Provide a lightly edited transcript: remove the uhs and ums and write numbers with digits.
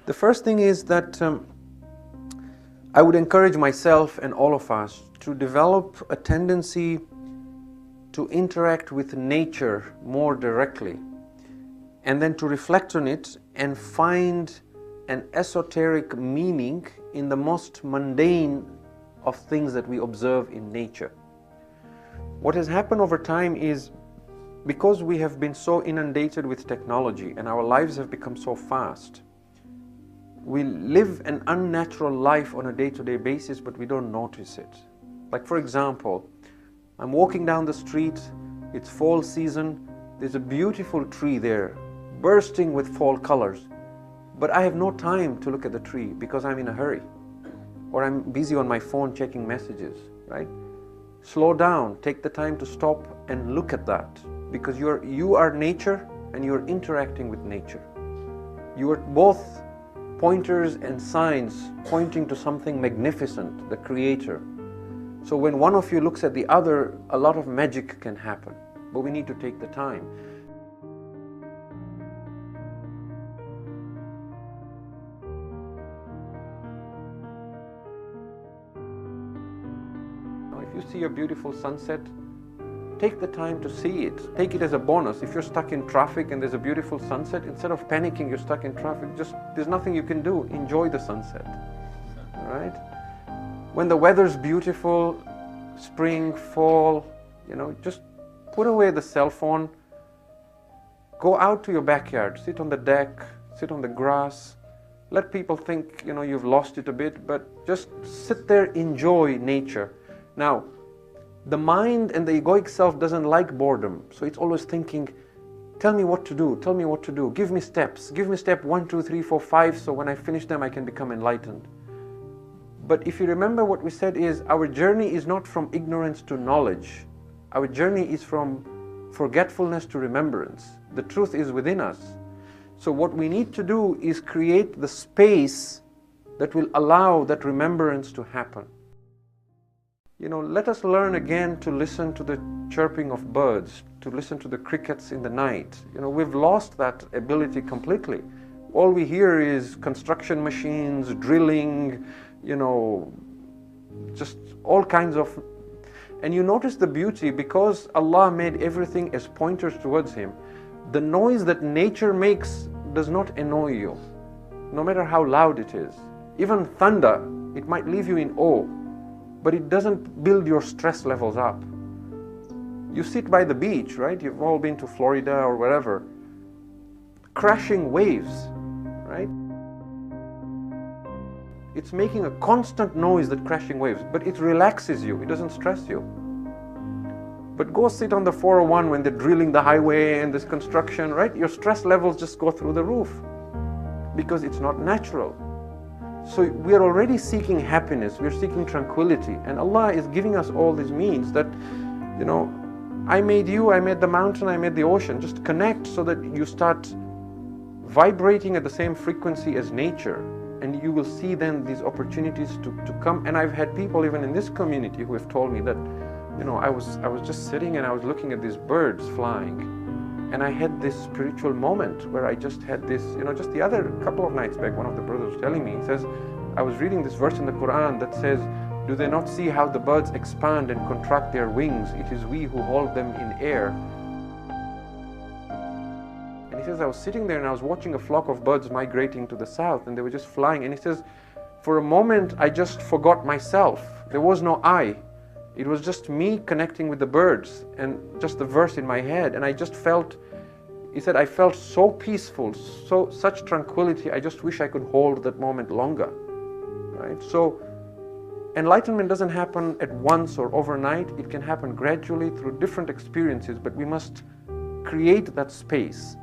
The first thing is that I would encourage myself and all of us to develop a tendency to interact with nature more directly, and then to reflect on it and find an esoteric meaning in the most mundane of things that we observe in nature. What has happened over time is, because we have been so inundated with technology and our lives have become so fast, we live an unnatural life on a day-to-day basis, but we don't notice it. Like, for example, I'm walking down the street, it's fall season, there's a beautiful tree there, bursting with fall colors, but I have no time to look at the tree because I'm in a hurry, or I'm busy on my phone checking messages, right? Slow down, take the time to stop and look at that, because you are nature and you're interacting with nature. You are both pointers and signs pointing to something magnificent, the Creator. So when one of you looks at the other, a lot of magic can happen, but we need to take the time. Now, if you see a beautiful sunset, take the time to see it. Take it as a bonus. If you're stuck in traffic and there's a beautiful sunset, instead of panicking you're stuck in traffic, there's nothing you can do. Enjoy the sunset. All right? When the weather's beautiful, spring, fall, just put away the cell phone. Go out to your backyard, sit on the deck, sit on the grass. Let people think, you've lost it a bit, but just sit there, enjoy nature. Now, the mind and the egoic self doesn't like boredom, so it's always thinking, tell me what to do, tell me what to do, give me steps, give me step 1, 2, 3, 4, 5, so when I finish them I can become enlightened. But if you remember, what we said is, our journey is not from ignorance to knowledge. Our journey is from forgetfulness to remembrance. The truth is within us. So what we need to do is create the space that will allow that remembrance to happen. Let us learn again to listen to the chirping of birds, to listen to the crickets in the night. We've lost that ability completely. All we hear is construction machines, drilling, just all kinds of... And you notice the beauty, because Allah made everything as pointers towards Him. The noise that nature makes does not annoy you, no matter how loud it is. Even thunder, it might leave you in awe, but it doesn't build your stress levels up. You sit by the beach, right? You've all been to Florida or wherever. Crashing waves, right? It's making a constant noise, that crashing waves, but it relaxes you, it doesn't stress you. But go sit on the 401 when they're drilling the highway and there's construction, right? Your stress levels just go through the roof, because it's not natural. So we are already seeking happiness, we're seeking tranquility, and Allah is giving us all these means that, I made you, I made the mountain, I made the ocean. Just connect so that you start vibrating at the same frequency as nature, and you will see then these opportunities to come. And I've had people even in this community who have told me that, I was just sitting and I was looking at these birds flying, and I had this spiritual moment where I just had this, just the other couple of nights back, one of the brothers was telling me, he says, I was reading this verse in the Quran that says, do they not see how the birds expand and contract their wings? It is we who hold them in air. And he says, I was sitting there and I was watching a flock of birds migrating to the south, and they were just flying. And he says, for a moment, I just forgot myself. There was no I. It was just me connecting with the birds and just the verse in my head. And I just felt, he said, I felt so peaceful, such tranquility. I just wish I could hold that moment longer, right? So enlightenment doesn't happen at once or overnight. It can happen gradually through different experiences, but we must create that space.